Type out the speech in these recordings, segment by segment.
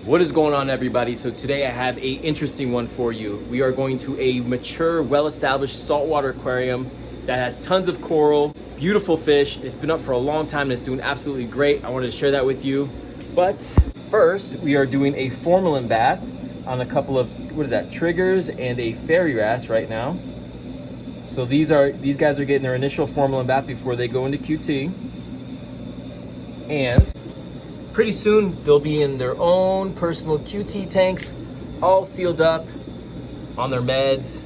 What is going on, everybody? So today I have a interesting one for you. We are going to a mature, well-established saltwater aquarium that has tons of coral, beautiful fish. It's been up for a long time and it's doing absolutely great. I wanted to share that with you. But first, we are doing a formalin bath on a couple of, triggers and a fairy wrasse right now. So these guys are getting their initial formalin bath before they go into QT. And pretty soon, they'll be in their own personal QT tanks, all sealed up on their meds.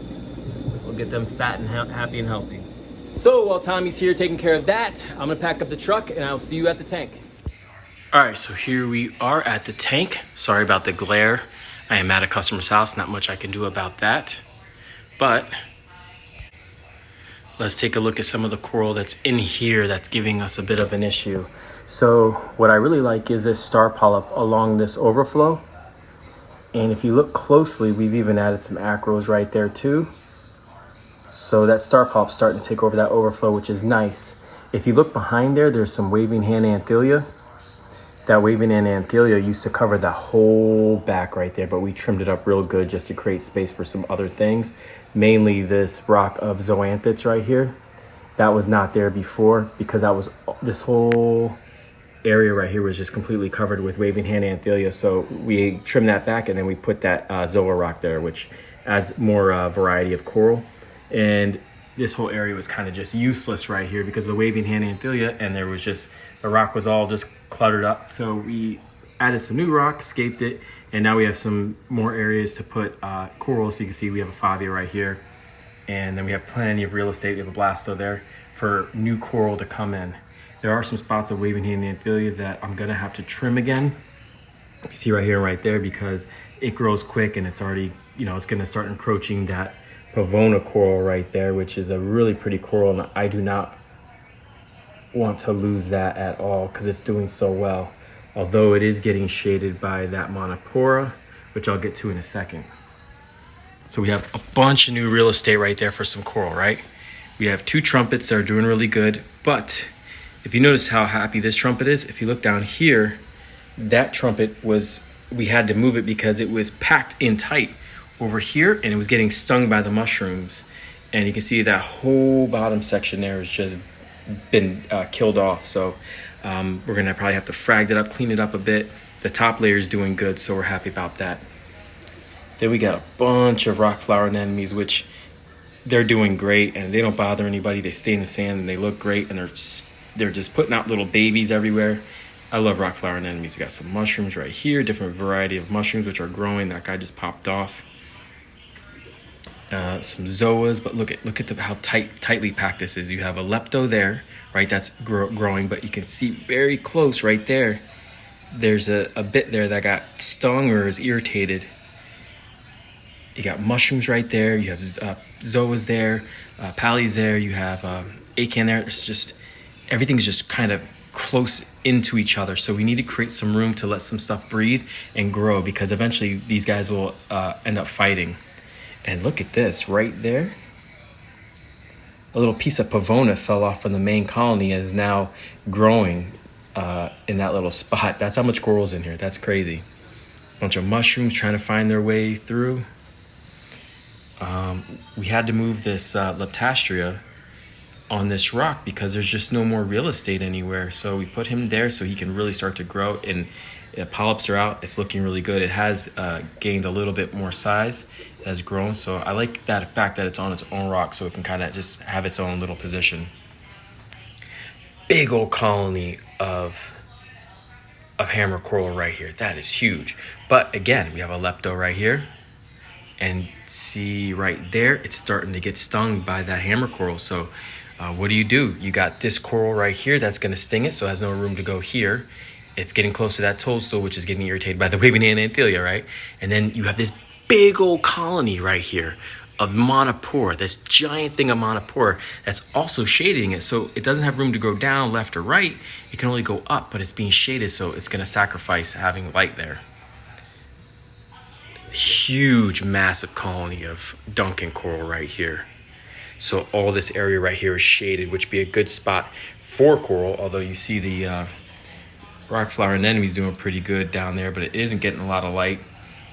We'll get them fat and happy and healthy. So while Tommy's here taking care of that, I'm gonna pack up the truck and I'll see you at the tank. All right, so here we are at the tank. Sorry about the glare. I am at a customer's house, not much I can do about that. But let's take a look at some of the coral that's in here that's giving us a bit of an issue. So what I really like is this star polyp along this overflow. And if you look closely, we've even added some acros right there too. So that star polyp's starting to take over that overflow, which is nice. If you look behind there, there's some waving hand anthelia. That waving hand anthelia used to cover that whole back right there, but we trimmed it up real good just to create space for some other things. Mainly this rock of zoanthids right here. That was not there before because this whole area right here was just completely covered with waving hand anthelia. So we trimmed that back and then we put that zoa rock there, which adds more variety of coral. And this whole area was kind of just useless right here because of the waving hand anthelia, and there was just, the rock was all just cluttered up. So we added some new rock, scaped it, and now we have some more areas to put coral. So you can see we have a favia right here, and then we have plenty of real estate. We have a blasto there for new coral to come in. There are some spots of waving hand anthelia that I'm gonna have to trim again. You see right here and right there because it grows quick and it's already, it's gonna start encroaching that pavona coral right there, which is a really pretty coral, and I do not want to lose that at all because it's doing so well. Although it is getting shaded by that monopora, which I'll get to in a second. So we have a bunch of new real estate right there for some coral, right? We have two trumpets that are doing really good, but if you notice how happy this trumpet is, if you look down here, that trumpet we had to move it because it was packed in tight over here and it was getting stung by the mushrooms. And you can see that whole bottom section there has just been killed off. So we're gonna probably have to frag it up, clean it up a bit. The top layer is doing good, so we're happy about that. Then we got a bunch of rock flower anemones, which they're doing great and they don't bother anybody. They stay in the sand and they look great, and they're just putting out little babies everywhere. I love rock flower anemones. We got some mushrooms right here, different variety of mushrooms which are growing. That guy just popped off. Some zoas, but look at how tightly packed this is. You have a lepto there, right? That's growing, but you can see very close right there. There's a bit there that got stung or is irritated. You got mushrooms right there. You have zoas there, pallies there. You have acan there. It's just, everything's just kind of close into each other. So we need to create some room to let some stuff breathe and grow, because eventually these guys will end up fighting. And look at this right there. A little piece of pavona fell off from the main colony and is now growing in that little spot. That's how much coral's in here. That's crazy. Bunch of mushrooms trying to find their way through. We had to move this leptastria on this rock because there's just no more real estate anywhere. So we put him there so he can really start to grow, and polyps are out. It's looking really good. It has gained a little bit more size. It has grown. So I like that fact that it's on its own rock so it can kind of just have its own little position. Big old colony of hammer coral right here. That is huge. But again, we have a lepto right here. And see right there, it's starting to get stung by that hammer coral. So what do? You got this coral right here that's going to sting it, so it has no room to go here. It's getting close to that toadstool, which is getting irritated by the waving hand anthelia, right? And then you have this big old colony right here of monopora, this giant thing of monopora that's also shading it. So it doesn't have room to go down, left or right. It can only go up, but it's being shaded, so it's going to sacrifice having light there. Huge, massive colony of Duncan coral right here. So all this area right here is shaded, which would be a good spot for coral, although you see the rock flower anemone's doing pretty good down there, but it isn't getting a lot of light.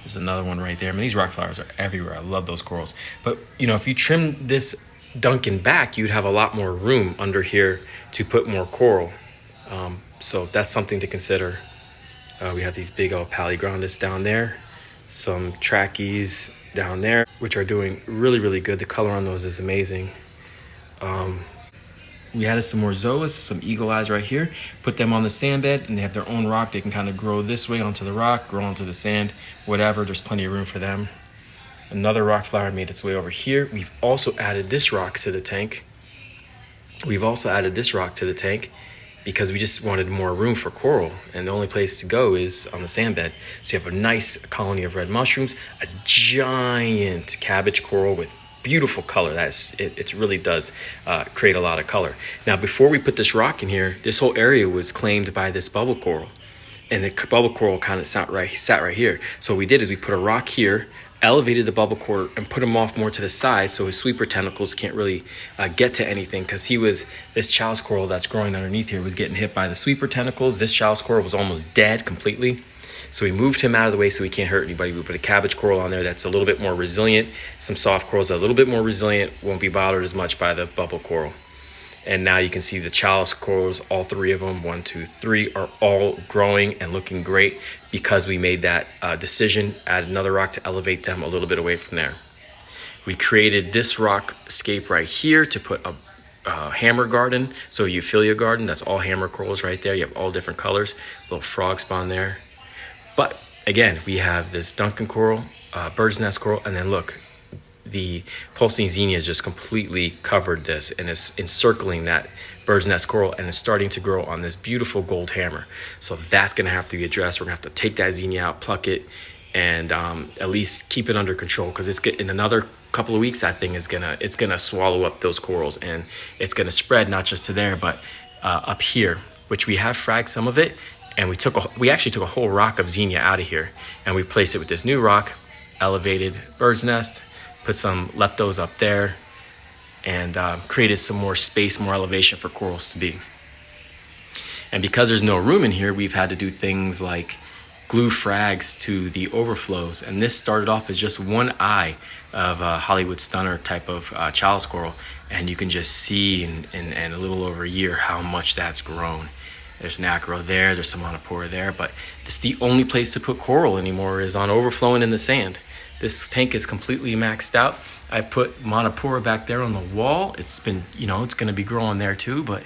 There's another one right there. I mean, these rock flowers are everywhere. I love those corals. But, you know, if you trim this Duncan back, you'd have a lot more room under here to put more coral. So that's something to consider. We have these big old paligrandus down there, some trackies down there, which are doing really, really good. The color on those is amazing. We added some more zoas, some eagle eyes right here, put them on the sand bed, and they have their own rock. They can kind of grow this way onto the rock, grow onto the sand, whatever. There's plenty of room for them. Another rock flower made its way over here. We've also added this rock to the tank. Because we just wanted more room for coral, and the only place to go is on the sand bed. So you have a nice colony of red mushrooms, a giant cabbage coral with beautiful color. It really does create a lot of color. Now, before we put this rock in here, this whole area was claimed by this bubble coral, and the bubble coral kind of sat right here. So what we did is we put a rock here, elevated the bubble coral, and put him off more to the side so his sweeper tentacles can't really get to anything, because this chalice coral that's growing underneath here was getting hit by the sweeper tentacles. This chalice coral was almost dead completely. So we moved him out of the way so he can't hurt anybody. We put a cabbage coral on there that's a little bit more resilient. Some soft corals that are a little bit more resilient, won't be bothered as much by the bubble coral. And now you can see the chalice corals, all three of them, 1, 2, 3, are all growing and looking great because we made that decision, add another rock to elevate them a little bit away from there. We created this rock scape right here to put a hammer garden, so a Euphyllia garden. That's all hammer corals right there. You have all different colors, little frog spawn there. But again, we have this Duncan coral, bird's nest coral, and then look, the pulsing zinnias just completely covered this and is encircling that bird's nest coral, and is starting to grow on this beautiful gold hammer. So that's going to have to be addressed. We're going to have to take that zinnia out, pluck it, and at least keep it under control, because in another couple of weeks, that thing is it's gonna swallow up those corals, and it's going to spread not just to there, but up here, which we have fragged some of it. And we actually took a whole rock of zinnia out of here, and we placed it with this new rock, elevated bird's nest, put some leptos up there, and created some more space, more elevation for corals to be. And because there's no room in here, we've had to do things like glue frags to the overflows. And this started off as just one eye of a Hollywood Stunner type of chalice coral. And you can just see in a little over a year how much that's grown. There's an acro there, there's some monopora there, but this is the only place to put coral anymore is on overflowing in the sand. This tank is completely maxed out. I put monopora back there on the wall. It's been, it's gonna be growing there too, but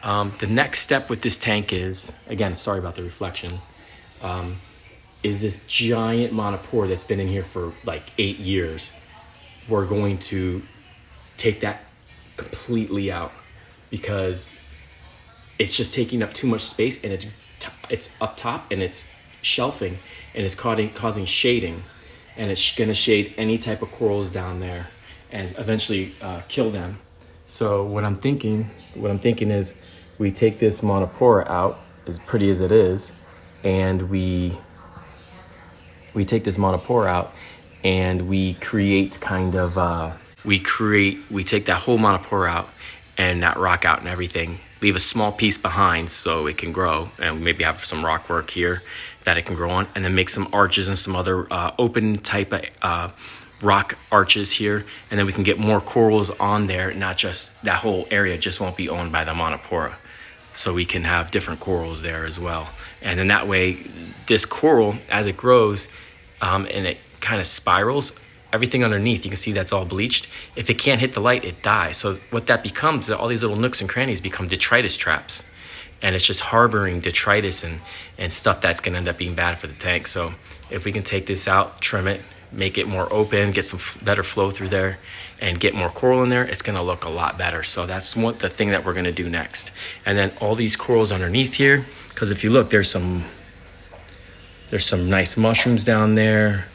the next step with this tank is, again, sorry about the reflection, is this giant monopora that's been in here for like 8 years. We're going to take that completely out because it's just taking up too much space, and it's up top, and it's shelving, and it's causing shading, and it's going to shade any type of corals down there and eventually kill them. So what I'm thinking is we take this monopora out, as pretty as it is, and we take this monopora out, and we create kind of we take that whole monopora out and that rock out and everything, leave a small piece behind so it can grow, and maybe have some rock work here that it can grow on, and then make some arches and some other open type of rock arches here, and then we can get more corals on there. Not just that whole area just won't be owned by the monopora, so we can have different corals there as well. And then that way, this coral, as it grows and it kind of spirals, everything underneath, you can see that's all bleached. If it can't hit the light, it dies. So what that becomes, all these little nooks and crannies become detritus traps. And it's just harboring detritus and stuff that's going to end up being bad for the tank. So if we can take this out, trim it, make it more open, get some better flow through there, and get more coral in there, it's going to look a lot better. So that's the thing that we're going to do next. And then all these corals underneath here, because if you look, there's some nice mushrooms down there.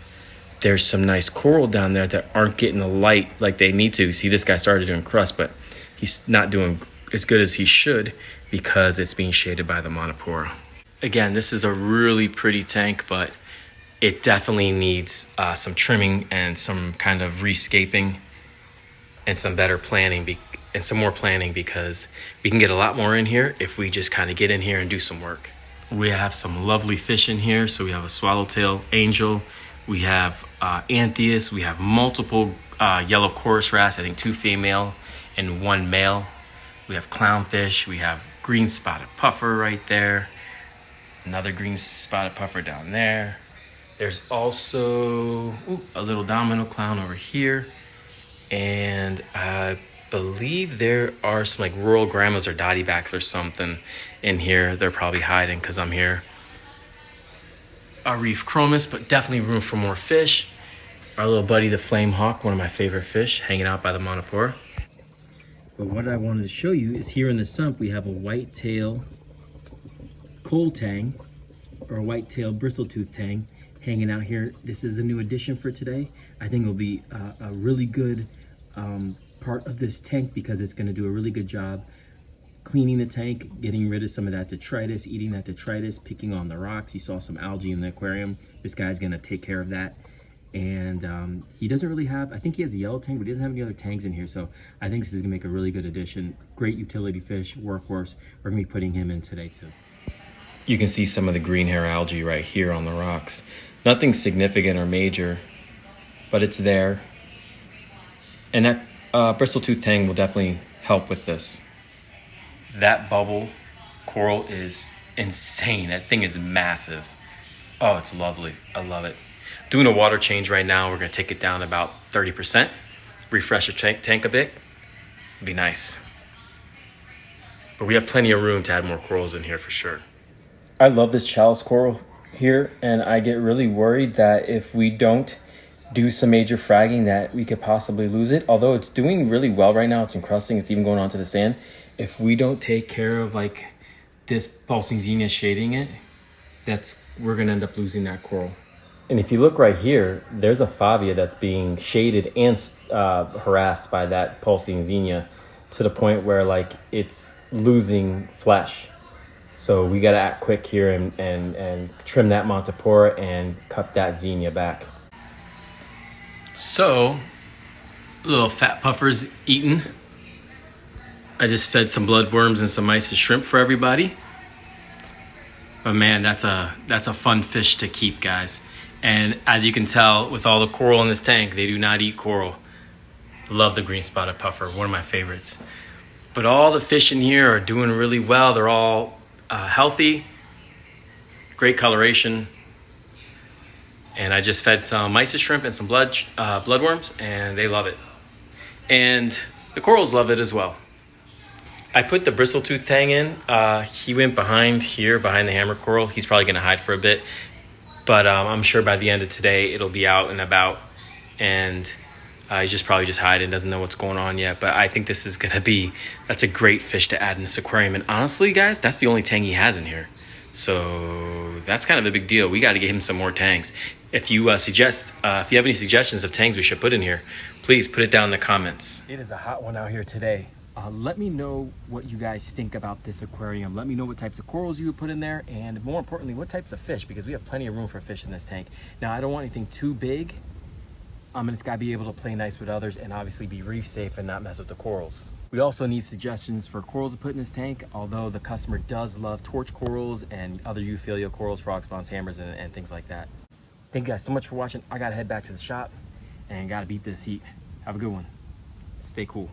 There's some nice coral down there that aren't getting the light like they need to. See, this guy started doing crust, but he's not doing as good as he should because it's being shaded by the monopora. Again, this is a really pretty tank, but it definitely needs some trimming and some kind of rescaping and some better planning and some more planning, because we can get a lot more in here if we just kind of get in here and do some work. We have some lovely fish in here. So we have a swallowtail angel, we have anthias, we have multiple yellow chorus wrasse, I think 2 female and 1 male. We have clownfish, we have green spotted puffer right there, another green spotted puffer down there. There's also a little domino clown over here, and I believe there are some like rural grandmas or dotty backs or something in here. They're probably hiding because I'm here. Our reef chromis, but definitely room for more fish. Our little buddy, the flame hawk, one of my favorite fish, hanging out by the monopora. But what I wanted to show you is here in the sump, we have a whitetail coal tang, or a whitetail bristletooth tang, hanging out here. This is a new addition for today. I think it'll be a really good part of this tank because it's going to do a really good job cleaning the tank, getting rid of some of that detritus, eating that detritus, picking on the rocks. You saw some algae in the aquarium. This guy's going to take care of that. And he doesn't really have, I think he has a yellow tang, but he doesn't have any other tangs in here. So I think this is gonna make a really good addition. Great utility fish, workhorse. We're gonna be putting him in today too. You can see some of the green hair algae right here on the rocks. Nothing significant or major, but it's there. And that bristletooth tang will definitely help with this. That bubble coral is insane. That thing is massive. Oh, it's lovely. I love it. Doing a water change right now. We're going to take it down about 30%. Refresh your tank a bit. It'd be nice. But we have plenty of room to add more corals in here for sure. I love this chalice coral here, and I get really worried that if we don't do some major fragging that we could possibly lose it. Although it's doing really well right now. It's encrusting. It's even going onto the sand. If we don't take care of like this pulsing xenia shading it, we're going to end up losing that coral. And if you look right here, there's a favia that's being shaded and harassed by that pulsing xenia to the point where like it's losing flesh. So we got to act quick here and trim that montipora and cut that xenia back. So, little fat puffers eaten. I just fed some bloodworms and some mysis shrimp for everybody. But man, that's a fun fish to keep, guys. And as you can tell, with all the coral in this tank, they do not eat coral. Love the green spotted puffer, one of my favorites. But all the fish in here are doing really well. They're all healthy, great coloration. And I just fed some mysis shrimp and some bloodworms, and they love it. And the corals love it as well. I put the bristletooth tang in. He went behind the hammer coral. He's probably going to hide for a bit. But I'm sure by the end of today, it'll be out and about. And he's probably just hiding, doesn't know what's going on yet. But I think this is going to be, that's a great fish to add in this aquarium. And honestly, guys, that's the only tang he has in here. So that's kind of a big deal. We got to get him some more tangs. If you if you have any suggestions of tangs we should put in here, please put it down in the comments. It is a hot one out here today. Let me know what you guys think about this aquarium. Let me know what types of corals you would put in there, and more importantly, what types of fish, because we have plenty of room for fish in this tank. Now, I don't want anything too big. And it's got to be able to play nice with others and obviously be reef safe and not mess with the corals. We also need suggestions for corals to put in this tank, although the customer does love torch corals and other euphyllia corals, frog spawns, hammers, and things like that. Thank you guys so much for watching. I got to head back to the shop and got to beat this heat. Have a good one. Stay cool.